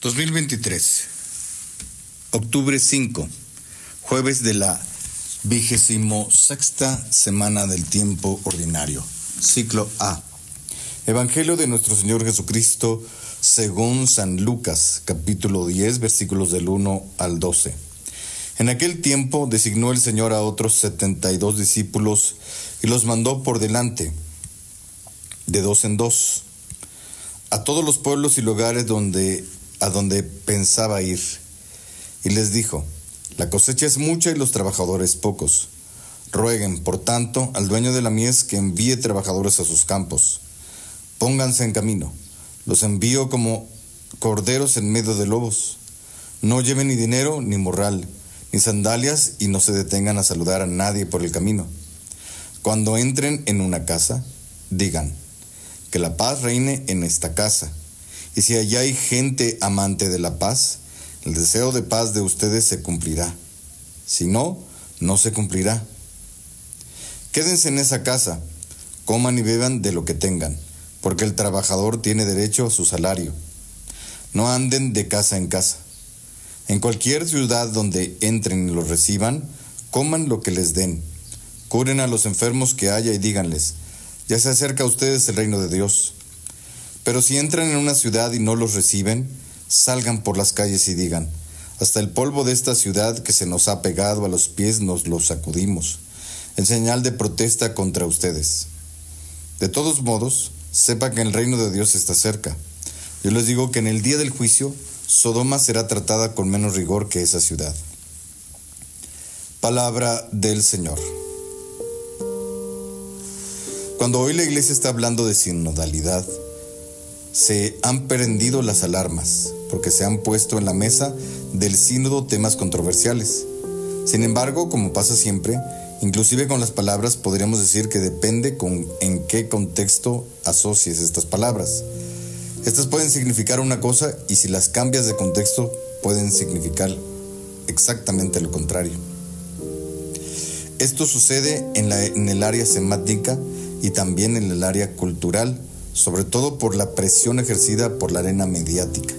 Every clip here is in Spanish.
2023, octubre 5, jueves de la 26ª semana del tiempo ordinario, ciclo A. Evangelio de nuestro Señor Jesucristo según San Lucas, capítulo 10, versículos del 1 al 12. En aquel tiempo designó el Señor a otros 72 discípulos y los mandó por delante, de dos en dos, a todos los pueblos y lugares a donde pensaba ir. Y les dijo: la cosecha es mucha y los trabajadores pocos. Rueguen, por tanto, al dueño de la mies que envíe trabajadores a sus campos. Pónganse en camino. Los envío como corderos en medio de lobos. No lleven ni dinero, ni morral, ni sandalias, y no se detengan a saludar a nadie por el camino. Cuando entren en una casa, digan: que la paz reine en esta casa. Y si allá hay gente amante de la paz, el deseo de paz de ustedes se cumplirá. Si no, no se cumplirá. Quédense en esa casa, coman y beban de lo que tengan, porque el trabajador tiene derecho a su salario. No anden de casa en casa. En cualquier ciudad donde entren y los reciban, coman lo que les den. Curen a los enfermos que haya y díganles: ya se acerca a ustedes el reino de Dios. Pero si entran en una ciudad y no los reciben, salgan por las calles y digan: hasta el polvo de esta ciudad que se nos ha pegado a los pies nos lo sacudimos, en señal de protesta contra ustedes. De todos modos, sepa que el reino de Dios está cerca. Yo les digo que en el día del juicio, Sodoma será tratada con menos rigor que esa ciudad. Palabra del Señor. Cuando hoy la Iglesia está hablando de sinodalidad, se han prendido las alarmas, porque se han puesto en la mesa del sínodo temas controversiales. Sin embargo, como pasa siempre, inclusive con las palabras podríamos decir que depende en qué contexto asocies estas palabras. Estas pueden significar una cosa y si las cambias de contexto pueden significar exactamente lo contrario. Esto sucede en el área semántica y también en el área cultural, sobre todo por la presión ejercida por la arena mediática.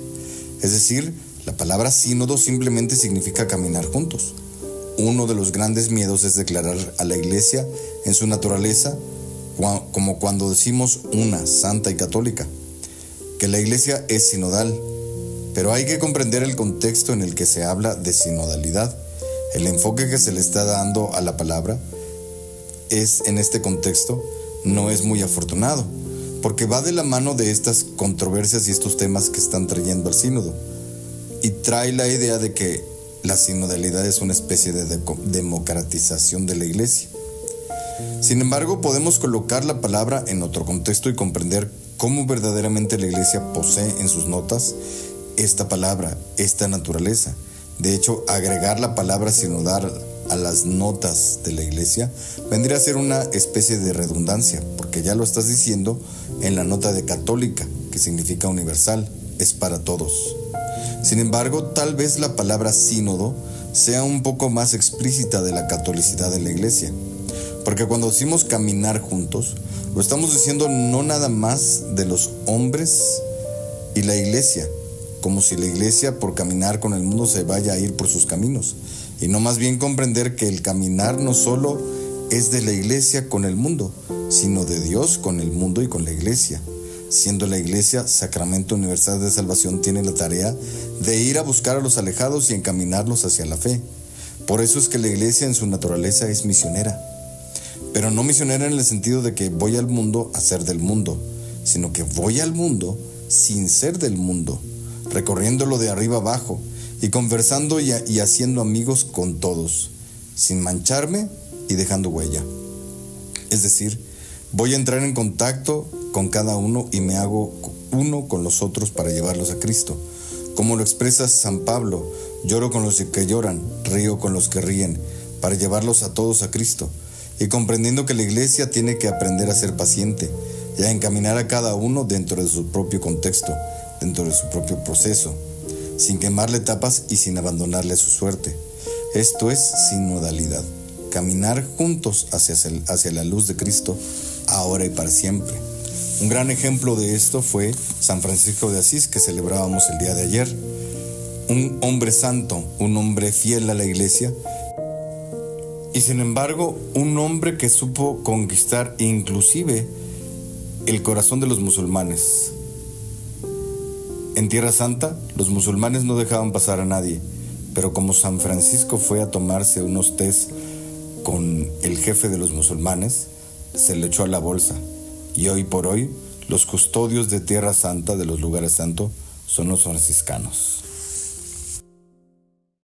Es decir, la palabra sínodo simplemente significa caminar juntos. Uno de los grandes miedos es declarar a la Iglesia en su naturaleza, como cuando decimos una, santa y católica, que la Iglesia es sinodal. Pero hay que comprender el contexto en el que se habla de sinodalidad. El enfoque que se le está dando a la palabra en este contexto no es muy afortunado, porque va de la mano de estas controversias y estos temas que están trayendo al sínodo, y trae la idea de que la sinodalidad es una especie de democratización de la Iglesia. Sin embargo, podemos colocar la palabra en otro contexto y comprender cómo verdaderamente la Iglesia posee en sus notas esta palabra, esta naturaleza. De hecho, agregar la palabra sinodal a las notas de la Iglesia vendría a ser una especie de redundancia, porque ya lo estás diciendo en la nota de católica, que significa universal, es para todos. Sin embargo, tal vez la palabra sínodo sea un poco más explícita de la catolicidad de la Iglesia, porque cuando decimos caminar juntos, lo estamos diciendo no nada más de los hombres y la Iglesia, como si la Iglesia por caminar con el mundo se vaya a ir por sus caminos, y no más bien comprender que el caminar no solo es de la Iglesia con el mundo, sino de Dios con el mundo y con la Iglesia. Siendo la Iglesia sacramento universal de salvación, tiene la tarea de ir a buscar a los alejados y encaminarlos hacia la fe. Por eso es que la Iglesia en su naturaleza es misionera, pero no misionera en el sentido de que voy al mundo a ser del mundo, sino que voy al mundo sin ser del mundo, recorriéndolo de arriba abajo y conversando y haciendo amigos con todos, sin mancharme y dejando huella. Es decir, voy a entrar en contacto con cada uno y me hago uno con los otros para llevarlos a Cristo. Como lo expresa San Pablo: lloro con los que lloran, río con los que ríen, para llevarlos a todos a Cristo. Y comprendiendo que la Iglesia tiene que aprender a ser paciente y a encaminar a cada uno dentro de su propio contexto, dentro de su propio proceso, sin quemarle etapas y sin abandonarle a su suerte. Esto es sinodalidad, caminar juntos hacia la luz de Cristo, ahora y para siempre. Un gran ejemplo de esto fue San Francisco de Asís, que celebrábamos el día de ayer. Un hombre santo, un hombre fiel a la iglesia, y sin embargo un hombre que supo conquistar inclusive el corazón de los musulmanes. En Tierra Santa los musulmanes no dejaban pasar a nadie, pero como San Francisco fue a tomarse unos tés con el jefe de los musulmanes, se le echó a la bolsa, y hoy por hoy los custodios de Tierra Santa, de los lugares santos, son los franciscanos.